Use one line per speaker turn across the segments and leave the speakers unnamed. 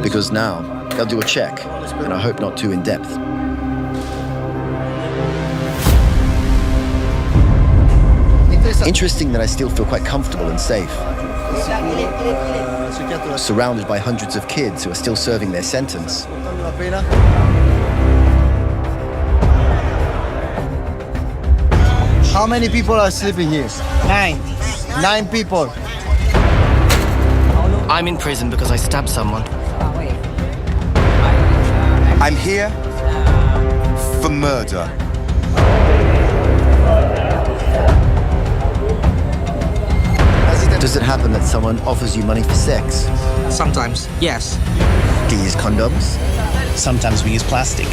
Because now, they'll do a check, and I hope not too in-depth. Interesting that I still feel quite comfortable and safe, surrounded by hundreds of kids who are still serving their sentence.
How many people are sleeping here?
9.
9 people.
I'm in prison because I stabbed someone.
I'm here for murder.
Does it happen that someone offers you money for sex?
Sometimes, yes.
Do you use condoms?
Sometimes we use plastic.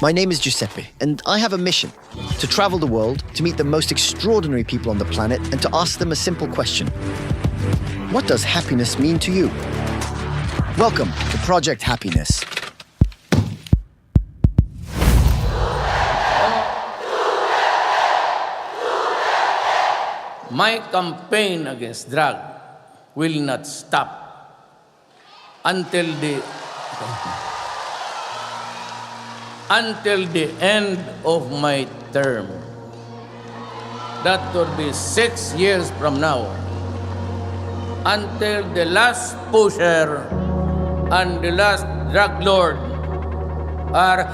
My name is Giuseppe, and I have a mission: to travel the world, to meet the most extraordinary people on the planet, and to ask them a simple question. What does happiness mean to you? Welcome to Project Happiness.
My campaign against drug will not stop until the end of my term. That will be 6 years from now. Until the last pusher and the last drug lord are...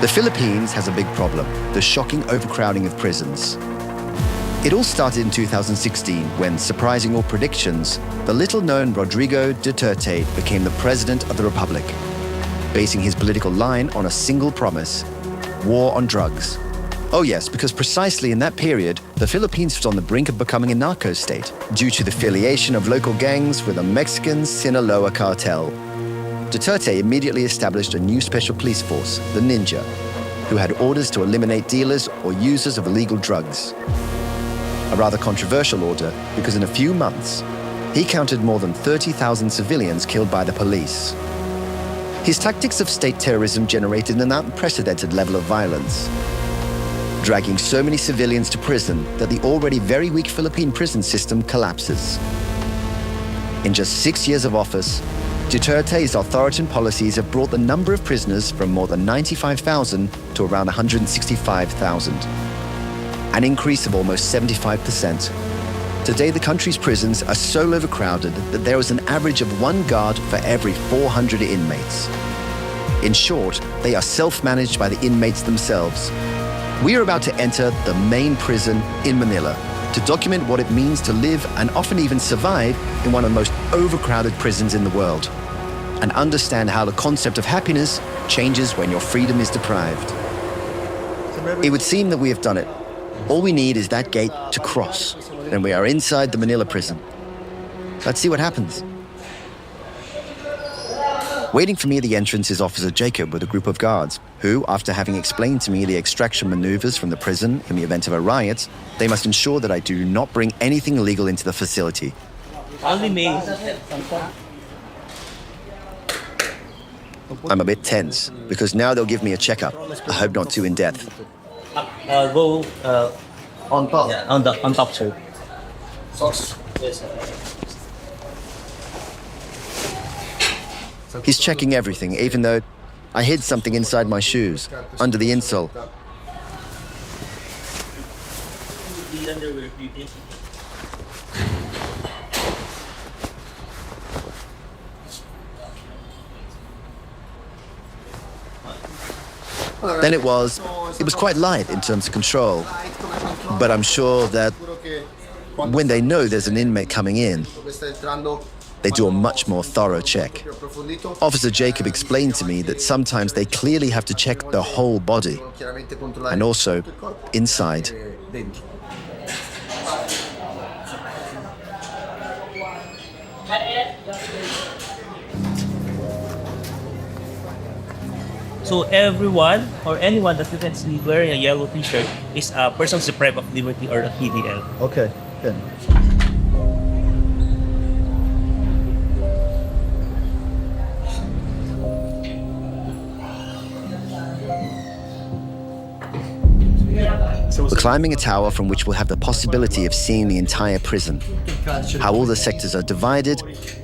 The Philippines has a big problem: the shocking overcrowding of prisons. It all started in 2016 when, surprising all predictions, the little-known Rodrigo Duterte became the president of the republic, basing his political line on a single promise: war on drugs. Oh yes, because precisely in that period, the Philippines was on the brink of becoming a narco state due to the affiliation of local gangs with the Mexican Sinaloa cartel. Duterte immediately established a new special police force, the Ninja, who had orders to eliminate dealers or users of illegal drugs. A rather controversial order because in a few months, he counted more than 30,000 civilians killed by the police. His tactics of state terrorism generated an unprecedented level of violence, dragging so many civilians to prison that the already very weak Philippine prison system collapses. In just 6 years of office, Duterte's authoritarian policies have brought the number of prisoners from more than 95,000 to around 165,000, an increase of almost 75%. Today, the country's prisons are so overcrowded that there is an average of 1 guard for every 400 inmates. In short, they are self-managed by the inmates themselves. We are about to enter the main prison in Manila to document what it means to live and often even survive in one of the most overcrowded prisons in the world, and understand how the concept of happiness changes when your freedom is deprived. It would seem that we have done it. All we need is that gate to cross, then we are inside the Manila prison. Let's see what happens. Waiting for me at the entrance is Officer Jacob with a group of guards, who, after having explained to me the extraction maneuvers from the prison in the event of a riot, they must ensure that I do not bring anything illegal into the facility.
Only me.
I'm a bit tense, because now they'll give me a checkup. I hope not too in-depth.
Go on top. Yeah, on top, sir. Yes, sir.
He's checking everything, even though I hid something inside my shoes, under the insole. Then it was quite light in terms of control. But I'm sure that when they know there's an inmate coming in, they do a much more thorough check. Officer Jacob explained to me that sometimes they clearly have to check the whole body, and also inside.
So everyone or anyone that you can see wearing a yellow t-shirt is a person deprived of liberty or a PDL.
Okay, good.
climbing a tower from which we'll have the possibility of seeing the entire prison, how all the sectors are divided,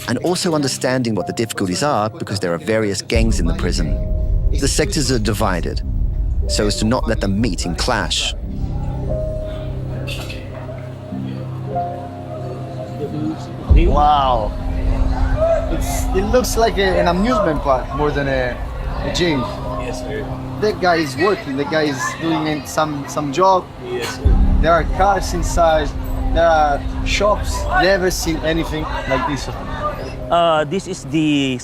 and also understanding what the difficulties are because there are various gangs in the prison. The sectors are divided so as to not let them meet and clash.
Wow. It looks like an amusement park more than a gym.
Yes, sir.
That guy is working. The guy is doing some job.
Yes, sir.
There are cars inside. There are shops. Never seen anything like this.
This is the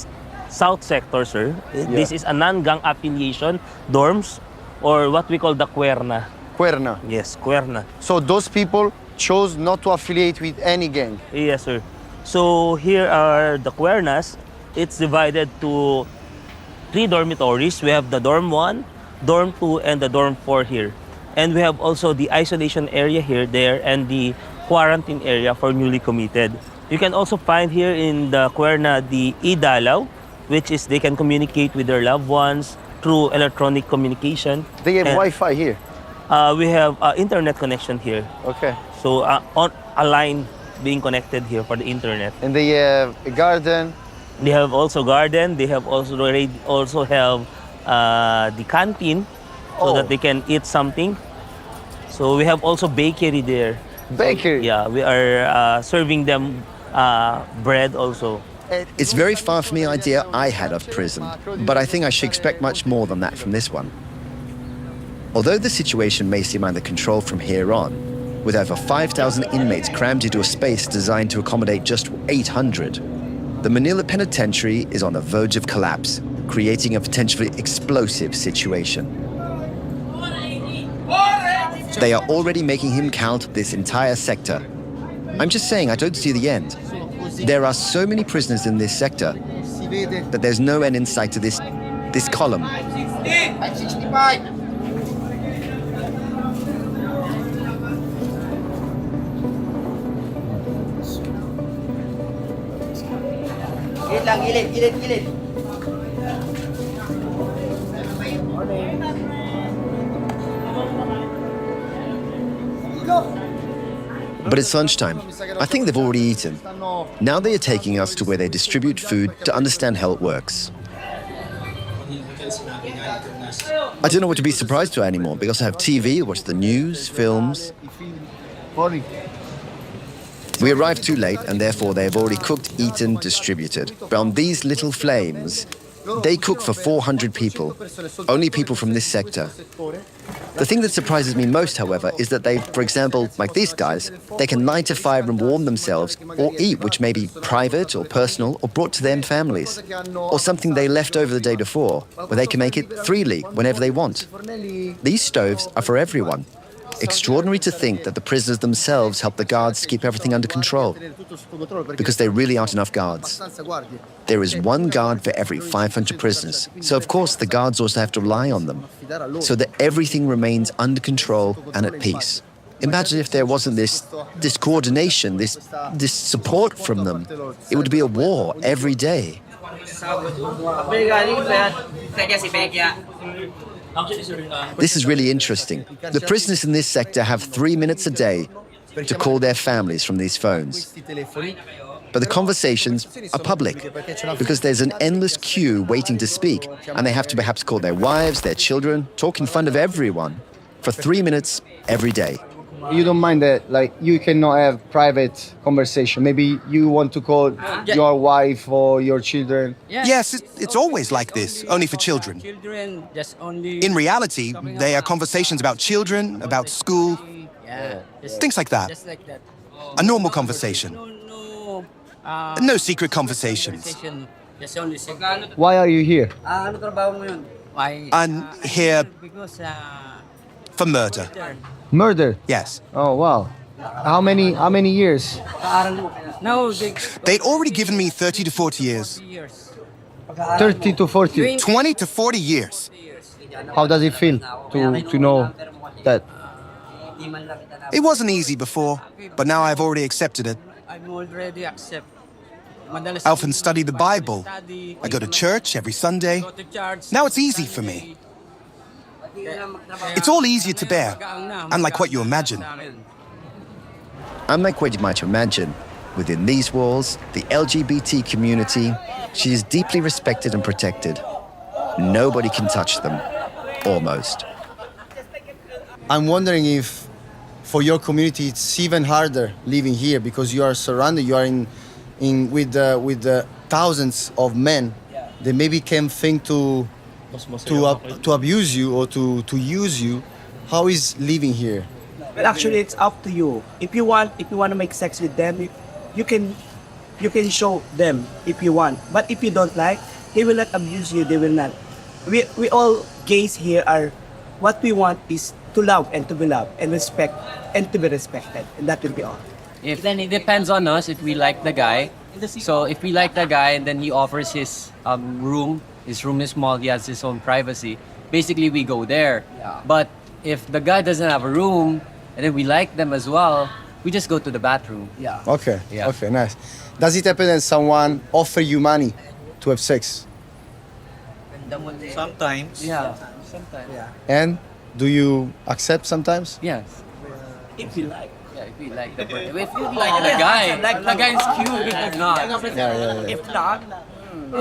South Sector, sir. This is a non-gang affiliation dorms, or what we call the Cuerna.
Cuerna.
Yes, Cuerna.
So those people chose not to affiliate with any gang.
Yes, sir. So here are the Cuernas. It's divided to 3 dormitories. We have the dorm 1, dorm 2, and the dorm 4 here. And we have also the isolation area here, there, and the quarantine area for newly committed. You can also find here in the Cuerna the idalaw, which is they can communicate with their loved ones through electronic communication.
They have
And,
Wi-Fi here.
We have internet connection here.
Okay.
So on a line being connected here for the internet.
And they have a garden.
They have also garden. They have also have the canteen so that they can eat something. So we have also bakery there.
Bakery?
Yeah, we are serving them bread also.
It's very far from the idea I had of prison, but I think I should expect much more than that from this one. Although the situation may seem under control from here on, with over 5,000 inmates crammed into a space designed to accommodate just 800, the Manila Penitentiary is on the verge of collapse, creating a potentially explosive situation. They are already making him count this entire sector. I'm just saying I don't see the end. There are so many prisoners in this sector that there's no end in sight to this column. But it's lunchtime. I think they've already eaten. Now they are taking us to where they distribute food to understand how it works. I don't know what to be surprised to anymore because I have TV, watch the news, films. We arrived too late and therefore they have already cooked, eaten, distributed. But on these little flames, they cook for 400 people, only people from this sector. The thing that surprises me most, however, is that they, for example, like these guys, they can light a fire and warm themselves or eat, which may be private or personal or brought to their families, or something they left over the day before, where they can make it freely whenever they want. These stoves are for everyone. Extraordinary to think that the prisoners themselves help the guards keep everything under control, because there really aren't enough guards. There is one guard for every 500 prisoners, so of course the guards also have to rely on them, so that everything remains under control and at peace. Imagine if there wasn't this coordination, this support from them. It would be a war every day. This is really interesting. The prisoners in this sector have 3 minutes a day to call their families from these phones. But the conversations are public because there's an endless queue waiting to speak, and they have to perhaps call their wives, their children, talk in front of everyone for 3 minutes every day.
You don't mind that, like, you cannot have private conversation. Maybe you want to call your wife or your children.
Yes, it's always like this, only for children. In reality, they are conversations about children, about school, things like that. A normal conversation. No secret conversations.
Why are you here?
I'm here for murder.
Murder?
Yes.
Oh, wow. How many years?
They'd already given me 30 to 40 years.
30 to 40.
20 to 40 years.
How does it feel to know that?
It wasn't easy before, but now I've already accepted it. I often study the Bible. I go to church every Sunday. Now it's easy for me. It's all easier to bear, unlike what you imagine.
Unlike what you might imagine, within these walls, the LGBT community, she is deeply respected and protected. Nobody can touch them, almost.
I'm wondering if for your community it's even harder living here because you are surrounded, you are in with the thousands of men that maybe can think to abuse you or to use you. How is living here?
Well, actually, it's up to you. If you want to make sex with them, you can show them if you want. But if you don't like, they will not abuse you. They will not. We all gays here are. What we want is to love and to be loved and respect and to be respected, and that will be all.
If then it depends on us if we like the guy. So if we like the guy and then he offers his room is small, he has his own privacy. Basically, we go there.
Yeah.
But if the guy doesn't have a room and then we like them as well, we just go to the bathroom.
Yeah.
Okay.
Yeah.
Okay. Nice. Does it happen that someone offer you money to have sex?
Sometimes.
Yeah. Sometimes.
Yeah.
And do you accept sometimes?
Yes.
If you like.
Yeah, if you like the person. If you like the guy, the guy's cute. If not.
Yeah.
If not,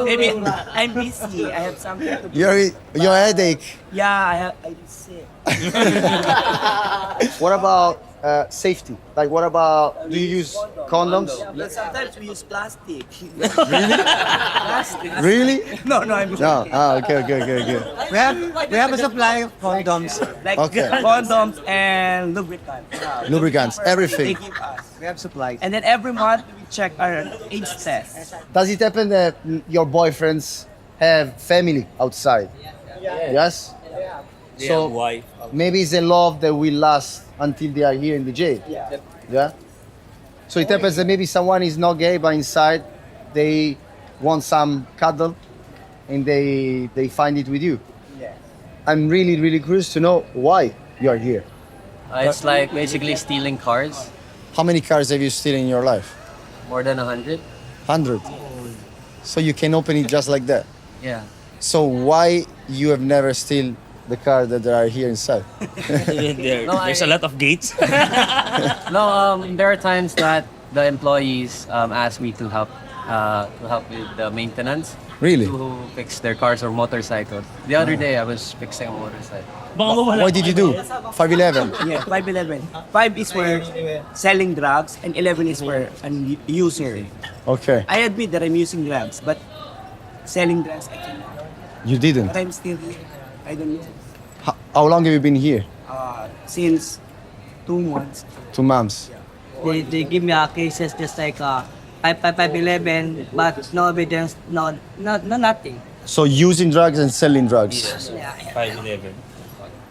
maybe I'm busy. I have something to do.
Your headache.
Yeah, I'm sick.
What about safety? Like, what about, do you use condoms?
But sometimes we use plastic.
Really?
No, I'm
No. Ah, okay.
We have a supply of condoms.
like
Okay.
condoms and lubricants.
Lubricants,
They
everything.
give us.
We have supplies.
And then every month we check our age test.
Does it happen that your boyfriends have family outside? Yes? So maybe it's a love that will last until they are here in the jail. Yeah? So it happens that maybe someone is not gay, but inside they want some cuddle and they find it with you. I'm really, really curious to know why you are here.
It's like basically stealing cars.
How many cars have you stolen in your life?
More than 100.
100. So you can open it just like that.
Yeah.
So why you have never steal the car that are here inside?
There's a lot of gates.
No, there are times that the employees ask me to help with the maintenance.
Really?
To fix their cars or motorcycles. The other day, I was fixing a motorcycle.
What did you do? 511.
Yeah, 511. 5 is for selling drugs and 11 is for a user.
Okay.
I admit that I'm using drugs, but selling drugs I cannot.
You didn't.
But I'm still here. I don't know.
How long have you been here?
Since 2 months.
2 months.
They give me cases just like 511, but no evidence, no nothing.
So using drugs and selling drugs.
Yes. 511.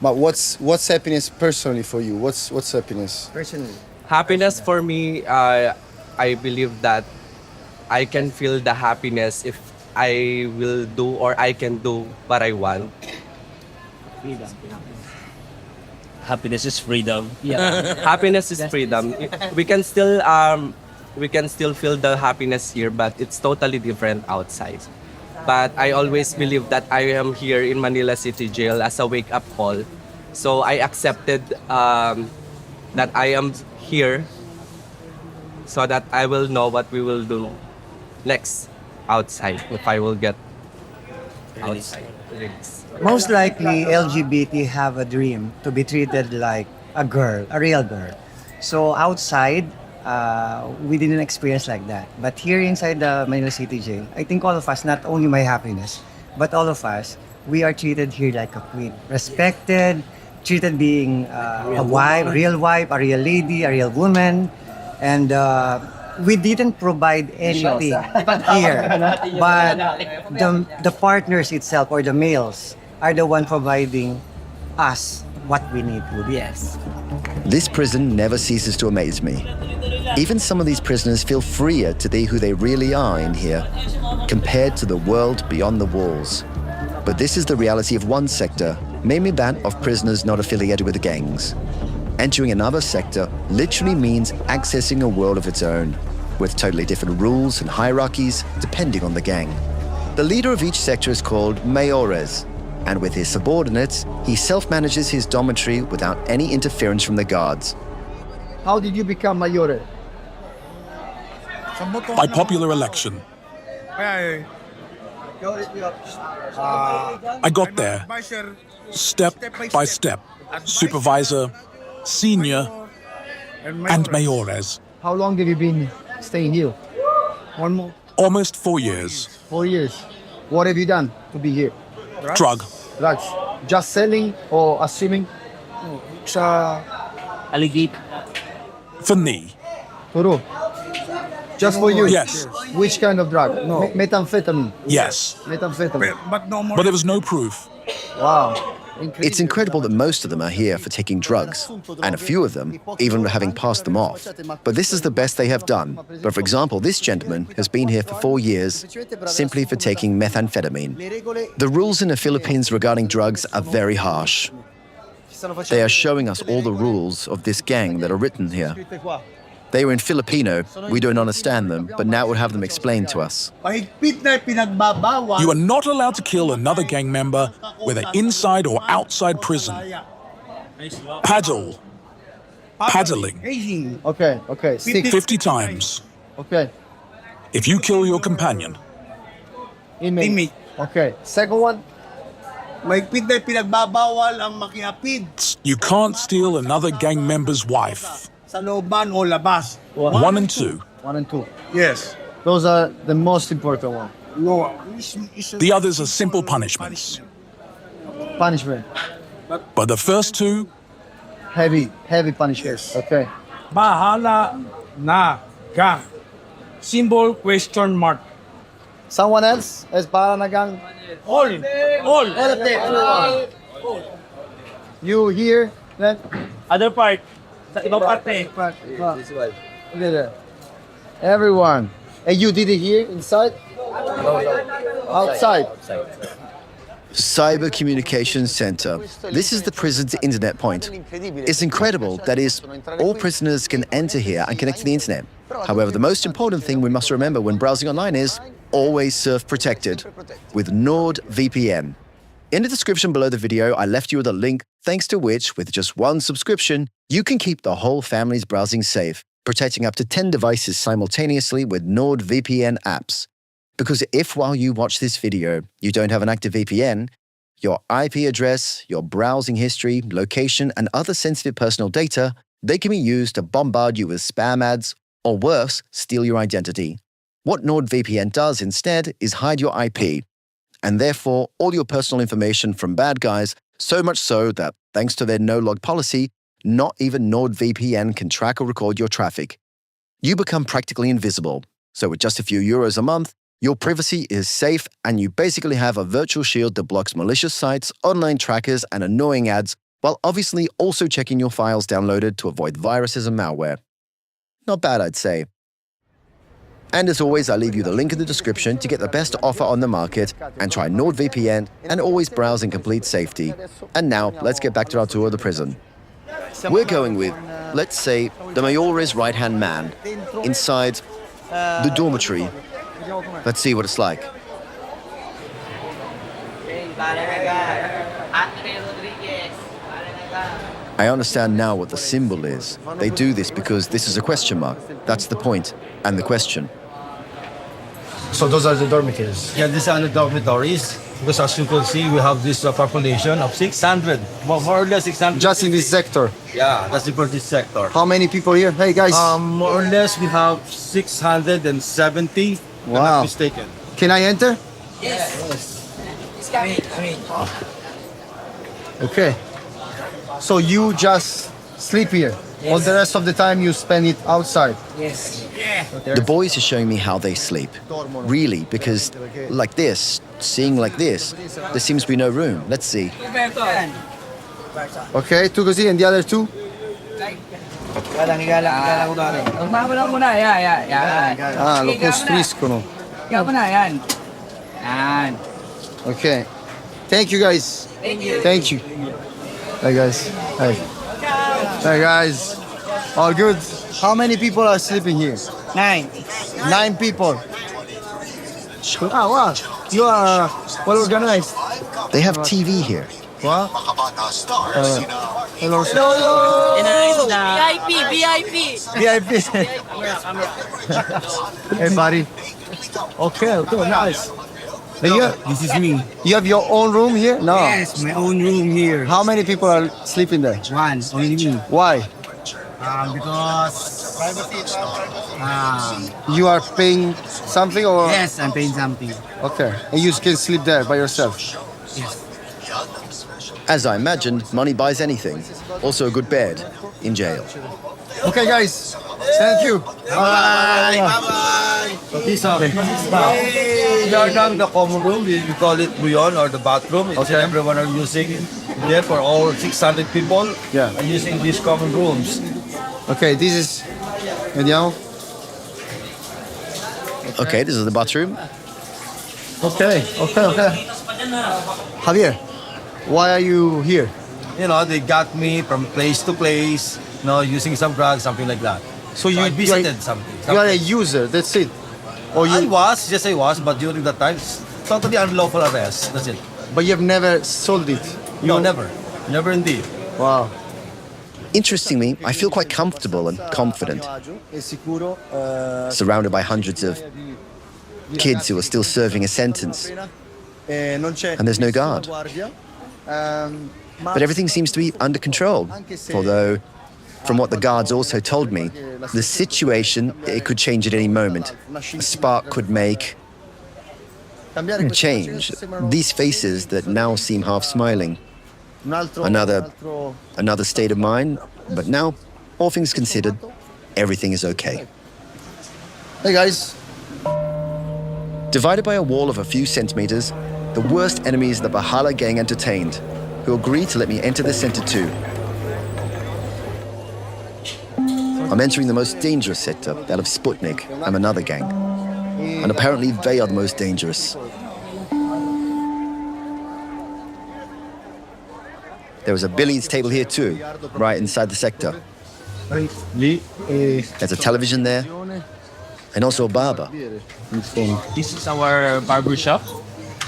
But what's happiness personally for you? What's happiness?
Personally.
Happiness for me, I believe that I can feel the happiness if I will do or I can do what I want.
Freedom.
Happiness is freedom.
Yeah, happiness is freedom. We can still feel the happiness here, but it's totally different outside. But I always believe that I am here in Manila City Jail as a wake-up call. So I accepted that I am here so that I will know what we will do next outside if I will get outside.
Most likely, LGBT have a dream to be treated like a girl, a real girl. So outside, we didn't experience like that. But here inside the Manila City Jail, I think all of us, not only my happiness, but all of us, we are treated here like a queen. Respected, treated being a wife, real wife, a real lady, a real woman. And we didn't provide anything here. But the partners itself, or the males, are the one providing us what we need to. Yes.
This prison never ceases to amaze me. Even some of these prisoners feel freer to be who they really are in here, compared to the world beyond the walls. But this is the reality of one sector, mainly that of prisoners not affiliated with the gangs. Entering another sector literally means accessing a world of its own, with totally different rules and hierarchies depending on the gang. The leader of each sector is called mayores, And with his subordinates, he self-manages his dormitory without any interference from the guards.
How did you become Mayore?
By popular election. I got there, step by step, supervisor, senior, and mayores.
How long have you been staying here? One more.
Almost 4 years.
4 years. What have you done to be here?
Drug.
Drugs. Just selling or assuming?
Alligator.
For me.
Puro. Just for you?
Yes.
Which kind of drug? No. Methamphetamine?
Yes.
Methamphetamine.
But there was no proof.
Wow.
It's incredible that most of them are here for taking drugs, and a few of them even having passed them off. But this is the best they have done. But for example, this gentleman has been here for 4 years simply for taking methamphetamine. The rules in the Philippines regarding drugs are very harsh. They are showing us all the rules of this gang that are written here. They were in Filipino, we don't understand them, but now we'll have them explained to us.
You are not allowed to kill another gang member, whether inside or outside prison. Paddle. Paddling.
Okay. Stick.
50 times.
Okay.
If you kill your companion.
Inmate. Okay. Second one.
You can't steal another gang member's wife. 1 and 2.
1 and 2.
Yes.
Those are the most important ones.
No.
The others are simple punishments.
Punishment.
But the first 2,
Heavy punishments. Okay.
Bahala na gang. Symbol question mark.
Someone else? Es para na gang.
All.
You here? Then?
Other part. Sa ibang parte.
Look at that. Everyone. And you did it here inside? Outside.
Cyber Communications Center. This is the prison's internet point. It's incredible, that is, all prisoners can enter here and connect to the internet. However, the most important thing we must remember when browsing online is always surf protected with NordVPN. In the description below the video, I left you with a link, thanks to which, with just one subscription, you can keep the whole family's browsing safe, protecting up to 10 devices simultaneously with NordVPN apps. Because if while you watch this video, you don't have an active VPN, your IP address, your browsing history, location, and other sensitive personal data, they can be used to bombard you with spam ads, or worse, steal your identity. What NordVPN does instead is hide your IP, and therefore all your personal information from bad guys, so much so that, thanks to their no-log policy, not even NordVPN can track or record your traffic. You become practically invisible, so with just a few euros a month, your privacy is safe and you basically have a virtual shield that blocks malicious sites, online trackers, and annoying ads, while obviously also checking your files downloaded to avoid viruses and malware. Not bad, I'd say. And as always, I'll leave you the link in the description to get the best offer on the market and try NordVPN and always browse in complete safety. And now, let's get back to our tour of the prison. We're going with, let's say, the Mayore's right-hand man inside the dormitory. Let's see what it's like. I understand now what the symbol is. They do this because this is a question mark. That's the point, and the question.
So those are the dormitories?
Yeah, these are the dormitories. Because as you can see, we have this population of 600. More or less 600.
Just in this sector?
Yeah, that's for this sector.
How many people here? Hey guys.
More or less we have 670.
Wow.
I'm not mistaken.
Can I enter?
Yes.
It's coming.
Okay. So you just sleep here?
Yes.
All the rest of the time you spend it outside?
Yes.
The boys are showing me how they sleep. Really, because like this, seeing like this, there seems to be no room. Let's see.
Okay, two così, and the other two? Ah, lo costruiscono. Okay. Thank you guys. Thank you. Hey guys. Hey. Hey guys. All good? How many people are sleeping here?
9.
9 people. Ah, wow. You are well organized.
They have TV here.
What? Hello, sir.
VIP.
VIP. Hey, buddy. Okay, nice.
This is me.
You have your own room here? No.
Yes, my own room here.
How many people are sleeping there?
One, only me.
Why?
Because
You are paying something or?
yes, I'm paying something.
Okay. And you can sleep there by yourself?
Yes.
As I imagined, money buys anything. Also a good bed in jail.
Okay, guys. Thank you.
Bye. Peace out. We are now in the common room. We call it buyon or the bathroom. It's everyone are using there for all 600 people.
Yeah.
Are using these common rooms.
Okay, this is. Vediamo.
Okay, this is the bathroom.
Okay. Javier, why are you here?
You know, they got me from place to place, you know, using some drugs, something like that.
So
I visited something.
You are a user, that's it. Or
I
you,
was, but during that time, it's totally unlawful arrest. That's it.
but you have never sold it.
No, never. Never indeed.
Wow.
Interestingly, I feel quite comfortable and confident, surrounded by hundreds of kids who are still serving a sentence. And there's no guard. But everything seems to be under control. Although, from what the guards also told me, the situation, it could change at any moment. A spark could make change. These faces that now seem half smiling. Another state of mind, but now, all things considered, everything is okay.
Hey guys.
Divided by a wall of a few centimeters, the worst enemies the Bahala gang entertained, who agreed to let me enter the center too. I'm entering the most dangerous sector, that of Sputnik. I'm another gang. And apparently they are the most dangerous. There was a billiards table here too, right inside the sector. There's a television there, and also a barber.
This is our barber shop.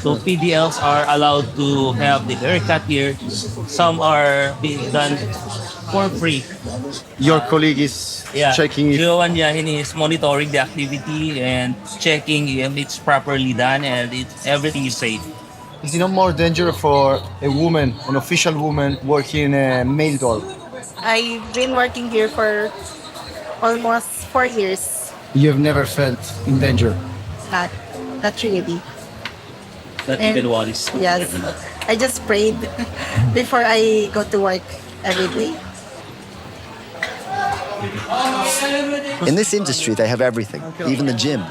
So PDLs are allowed to have the haircut here. Some are being done for free.
Your colleague is checking it.
Johan Yahin is monitoring the activity and checking if it's properly done and everything is safe.
Is it not more dangerous for a woman, an official woman, working in a male door?
I've been working here for almost 4 years.
You have never felt in danger?
Not really.
Not even once.
Yes. I just prayed before I go to work every day.
In this industry, they have everything, even the gym.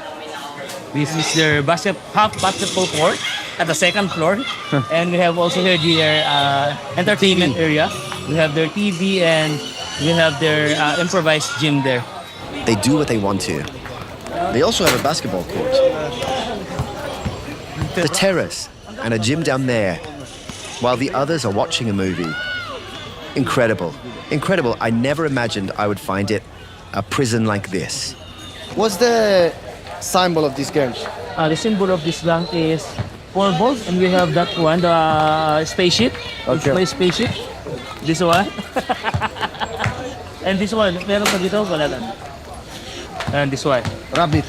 This is their half basketball court at the second floor. And we have also here their entertainment area. We have their TV and we have their improvised gym there.
They do what they want to. They also have a basketball court, the terrace, and a gym down there, while the others are watching a movie. Incredible. Incredible. I never imagined I would find it a prison like this.
What's the symbol of this gang?
The symbol of this gang is 4 balls, and we have that one, the spaceship.
Okay.
It's spaceship. This one. And this one. Meron pa dito, wala lang. And this one.
Rabbit.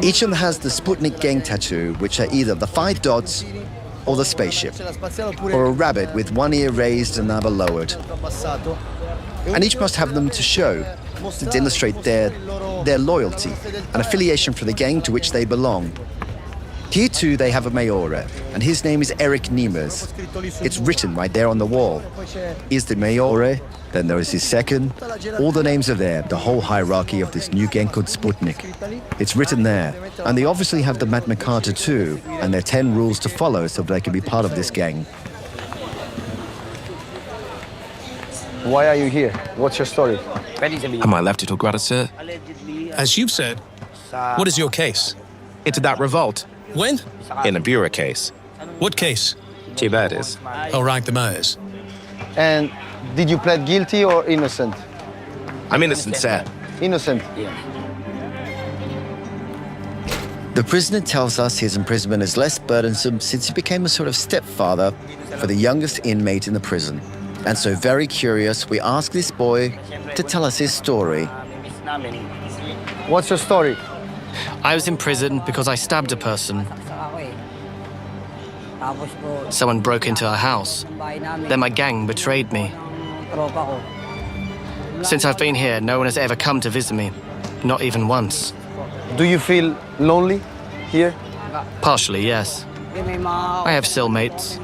Each of them has the Sputnik gang tattoo, which are either the 5 dots or the spaceship, or a rabbit with one ear raised and the other lowered. And each must have them to show, to demonstrate their loyalty and affiliation for the gang to which they belong. Here too they have a Mayore, and his name is Eric Niemers. It's written right there on the wall. Is the Mayore, then there is his second. All the names are there, the whole hierarchy of this new gang called Sputnik. It's written there, and they obviously have the Magna Carta too, and their 10 rules to follow so they can be part of this gang.
Why are you here? What's your story?
Am I left to talk about it, sir?
As you've said, what is your case?
Into that revolt.
When?
In a bureau case.
What case?
Tiberis.
Oh, right, the Myers.
And did you plead guilty or innocent?
I'm innocent, sir.
Innocent?
The prisoner tells us his imprisonment is less burdensome since he became a sort of stepfather for the youngest inmate in the prison. And so very curious, we ask this boy to tell us his story.
What's your story?
I was in prison because I stabbed a person. Someone broke into our house. Then my gang betrayed me. Since I've been here, no one has ever come to visit me. Not even once.
Do you feel lonely here?
Partially, yes. I have cellmates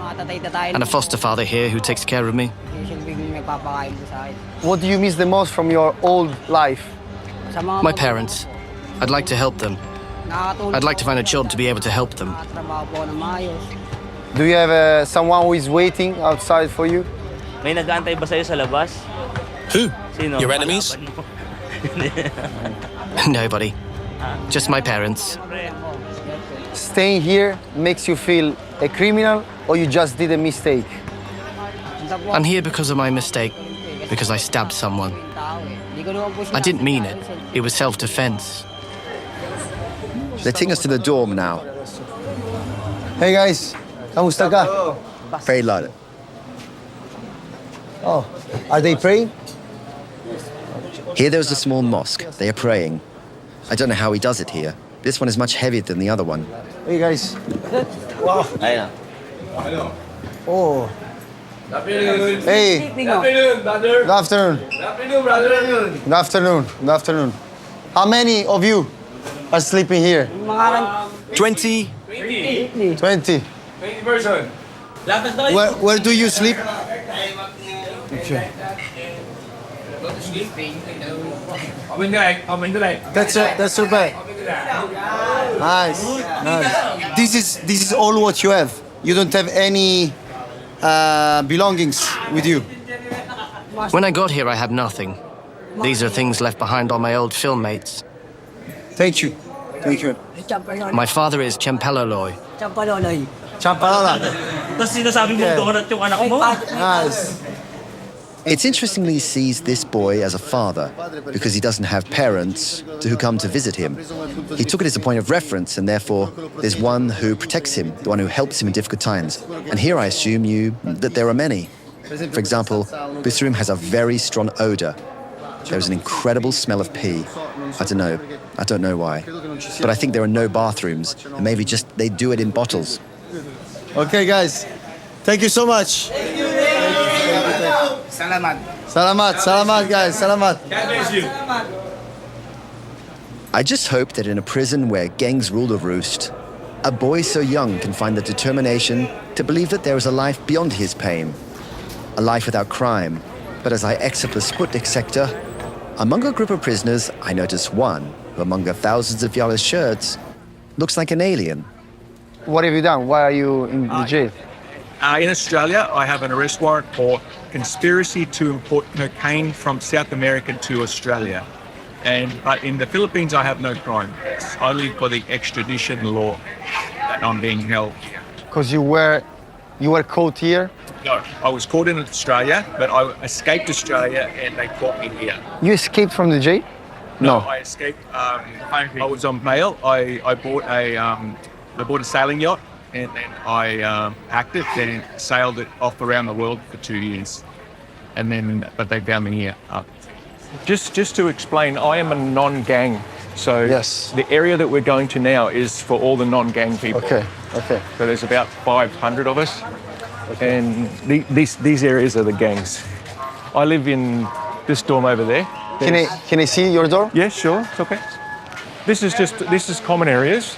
and a foster father here who takes care of me.
What do you miss the most from your old life?
My parents. I'd like to help them. I'd like to find a job to be able to help them.
Do you have someone who is waiting outside for you?
May nag-aantay ba sa'yo sa labas?
Who?
Sino?
Your enemies?
Nobody. Just my parents.
Staying here makes you feel a criminal, or you just did a mistake?
I'm here because of my mistake, because I stabbed someone. I didn't mean it. It was self-defense.
They're taking us to the dorm now.
Hey guys, kamusta ka?
Very loud.
Oh, are they praying?
Here there's a small mosque. They are praying. I don't know how he does it here. This one is much heavier than the other one.
Hey guys. Wow. Oh. Hey. Good afternoon. Good afternoon. Good afternoon. How many of you are sleeping here?
20.
20. Where do you sleep? Okay. That's your bed. Nice. Nice. This is all what you have. You don't have any belongings with you.
When I got here, I had nothing. These are things left behind on my old film mates.
Thank you. Thank you.
My father is Champaloloy.
Champalala.
Nice. It's interestingly he sees this boy as a father because he doesn't have parents who come to visit him. He took it as a point of reference, and therefore there's one who protects him, the one who helps him in difficult times. And here I assume that there are many. For example, this room has a very strong odor. There's an incredible smell of pee. I don't know why. But I think there are no bathrooms, and maybe just they do it in bottles.
Okay, guys. Thank you so much.
Salamat.
Salamat. Salamat, guys. Salamat.
God bless you.
I just hope that in a prison where gangs rule the roost, a boy so young can find the determination to believe that there is a life beyond his pain, a life without crime. But as I exit the Sputnik sector, among a group of prisoners, I notice one who, among the thousands of yellow shirts, looks like an alien.
What have you done? Why are you in the jail?
In Australia, I have an arrest warrant for conspiracy to import cocaine from South America to Australia. But in the Philippines, I have no crime. It's only for the extradition law that I'm being held.
Because you were caught here?
No, I was caught in Australia, but I escaped Australia and they caught me here.
You escaped from the jail?
No, I escaped. I was on bail. I bought a sailing yacht. And then I packed it and sailed it off around the world for 2 years. But they found me here. Just to explain, I am a non-gang. So
yes.
The area that we're going to now is for all the non-gang people.
Okay.
So there's about 500 of us. Okay. And these areas are the gangs. I live in this dorm over there.
Can I see your door?
Yeah, sure. It's okay. This is common areas.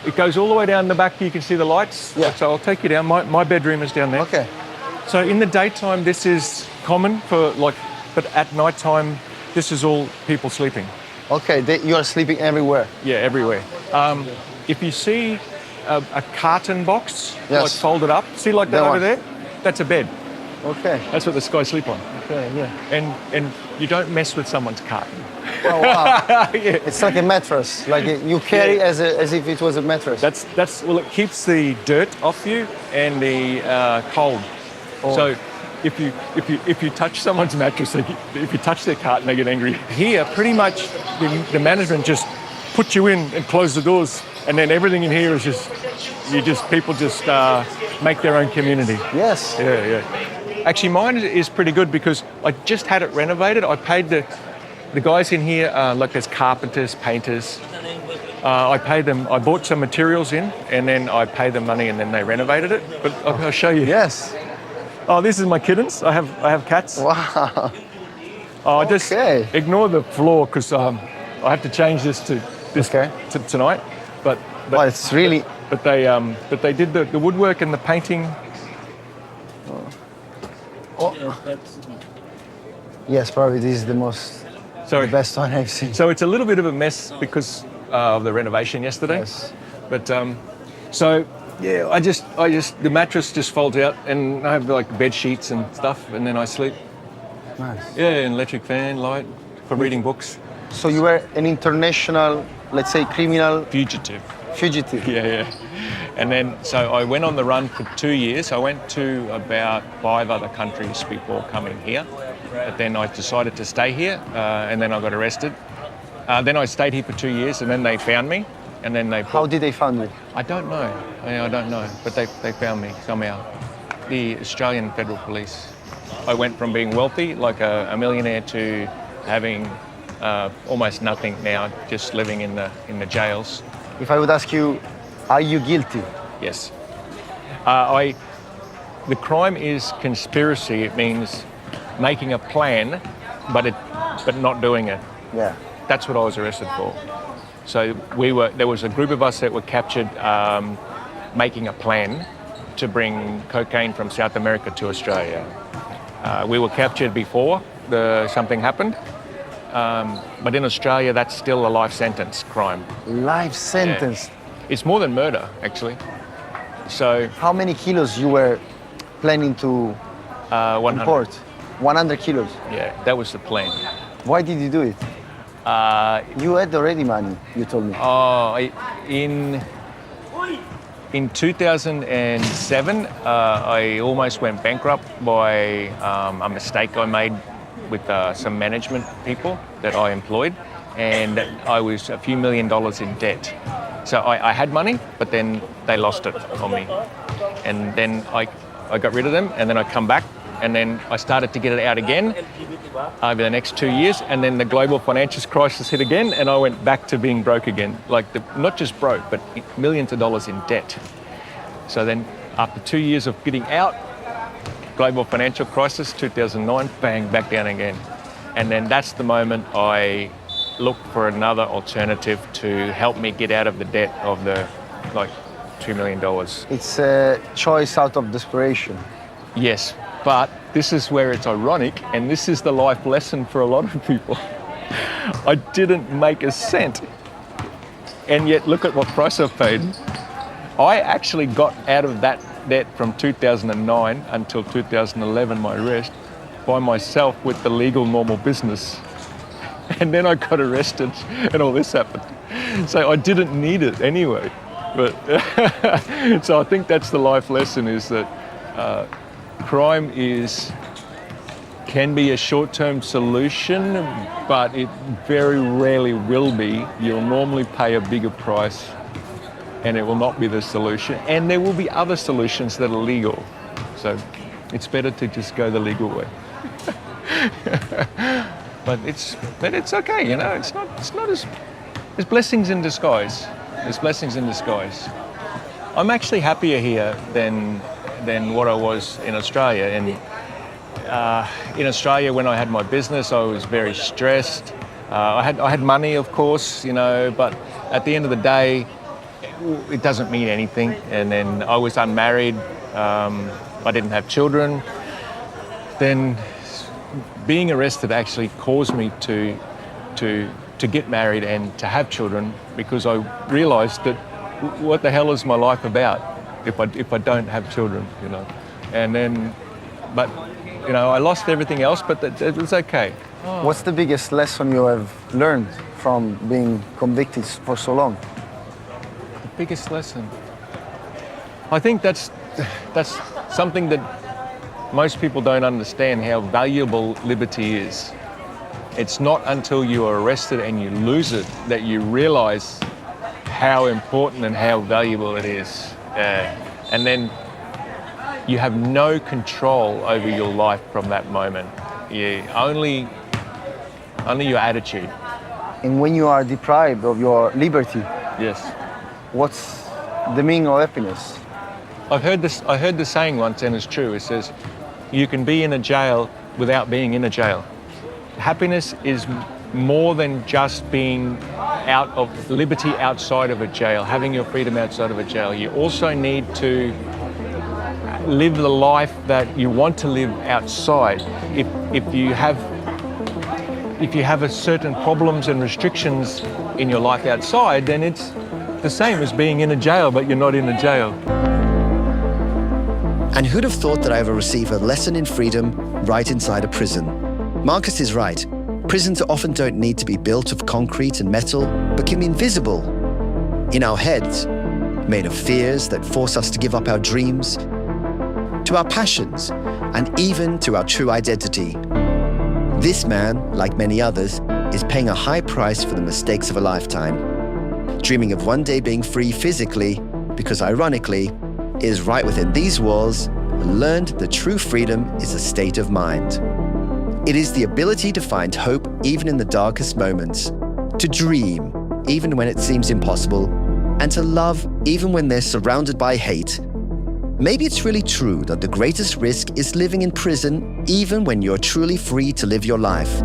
It goes all the way down the back. You can see the lights.
Yeah.
So I'll take you down. My bedroom is down there.
Okay.
So in the daytime, this is common but at night time, this is all people sleeping.
Okay. You are sleeping everywhere.
Yeah, everywhere. If you see a carton box,
yes.
like folded up, see like that over there? That's a bed.
Okay.
That's what this guys sleep on.
Okay. Yeah.
And you don't mess with someone's carton.
Oh wow!
Yeah.
It's like a mattress. Like you carry as if it was a mattress.
Well, it keeps the dirt off you and the cold.
Oh.
So if you touch someone's mattress, if you touch their carton, they get angry. Here, pretty much the management just put you in and close the doors. And then everything in here is people just make their own community.
Yes.
Yeah. Actually, mine is pretty good because I just had it renovated. I paid the guys in here, like there's carpenters, painters. I paid them. I bought some materials in, and then I paid them money, and then they renovated it. But I'll show you.
Yes.
Oh, this is my kittens. I have cats.
Wow.
I just ignore the floor because I have to change this to tonight. But
it's really.
But they did the woodwork and the painting.
Yes, probably this is the best one I've seen.
So it's a little bit of a mess because of the renovation yesterday.
Yes.
But I just the mattress just folds out and I have like bed sheets and stuff and then I sleep.
Nice.
Yeah, an electric fan, light for reading books.
So you were an international, let's say, criminal
fugitive.
Yeah.
And then, so I went on the run for 2 years. I went to about 5 other countries before coming here. But then I decided to stay here, and then I got arrested. Then I stayed here for 2 years, and then they found me. And then they.
How did they find you?
I don't know. I don't know. But they found me somehow. The Australian Federal Police. I went from being wealthy, like a millionaire, to having almost nothing now, just living in the jails.
If I would ask you, are you guilty?
Yes. The crime is conspiracy. It means making a plan, but not doing it.
Yeah.
That's what I was arrested for. So there was a group of us that were captured making a plan to bring cocaine from South America to Australia. We were captured before something happened. But in Australia, that's still a life sentence crime.
Life sentence?
Yeah. It's more than murder, actually. So.
How many kilos you were planning to
100.
import? 100 kilos?
Yeah, that was the plan.
Why did you do it? You had already money, you told me.
In 2007, I almost went bankrupt by a mistake I made with some management people that I employed, and I was a few $1 million in debt. So I had money, but then they lost it on me. And then I got rid of them, and then I come back, and then I started to get it out again over the next 2 years, and then the global financial crisis hit again, and I went back to being broke again. Not just broke, but millions of dollars in debt. So then after 2 years of getting out, global financial crisis, 2009, bang, back down again. And then that's the moment I looked for another alternative to help me get out of the debt of the $2 million.
It's a choice out of desperation.
Yes, but this is where it's ironic, and this is the life lesson for a lot of people. I didn't make a cent, and yet look at what price I've paid. I actually got out of that debt from 2009 until 2011, my arrest, by myself with the legal normal business. And then I got arrested and all this happened. So I didn't need it anyway. But so I think that's the life lesson, is that crime can be a short-term solution, but it very rarely will be. You'll normally pay a bigger price, and it will not be the solution. And there will be other solutions that are legal. So it's better to just go the legal way. But it's okay, you know. It's not as. There's blessings in disguise. There's blessings in disguise. I'm actually happier here than what I was in Australia. And in Australia, when I had my business, I was very stressed. I had money, of course, you know, but at the end of the day, it doesn't mean anything. And then I was unmarried. I didn't have children. Then being arrested actually caused me to get married and to have children, because I realised that what the hell is my life about if I don't have children, you know. And then, but you know, I lost everything else, but it was okay.
What's the biggest lesson you have learned from being convicted for so long?
The biggest lesson, I think that's something that most people don't understand, how valuable liberty is. It's not until you are arrested and you lose it that you realise how important and how valuable it is. And then you have no control over your life from that moment. Only your attitude.
And when you are deprived of your liberty,
yes,
what's the meaning of happiness?
I heard the saying once, and it's true. It says, you can be in a jail without being in a jail. Happiness is more than just being out of liberty outside of a jail, having your freedom outside of a jail. You also need to live the life that you want to live outside. If you have a certain problems and restrictions in your life outside, then it's the same as being in a jail, but you're not in a jail.
And who'd have thought that I would receive a lesson in freedom right inside a prison? Marcus is right. Prisons often don't need to be built of concrete and metal, but can be invisible. In our heads, made of fears that force us to give up our dreams, to our passions, and even to our true identity. This man, like many others, is paying a high price for the mistakes of a lifetime, dreaming of one day being free physically, because ironically, it is right within these walls, learned that true freedom is a state of mind. It is the ability to find hope even in the darkest moments, to dream even when it seems impossible, and to love even when they're surrounded by hate. Maybe it's really true that the greatest risk is living in prison even when you're truly free to live your life.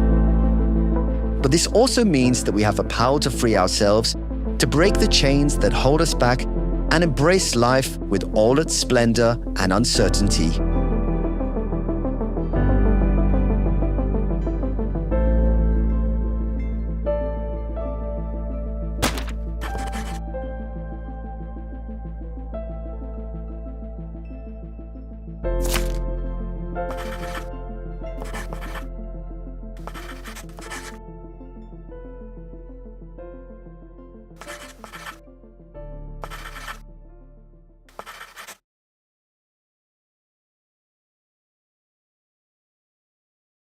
But this also means that we have the power to free ourselves, to break the chains that hold us back, and embrace life with all its splendor and uncertainty.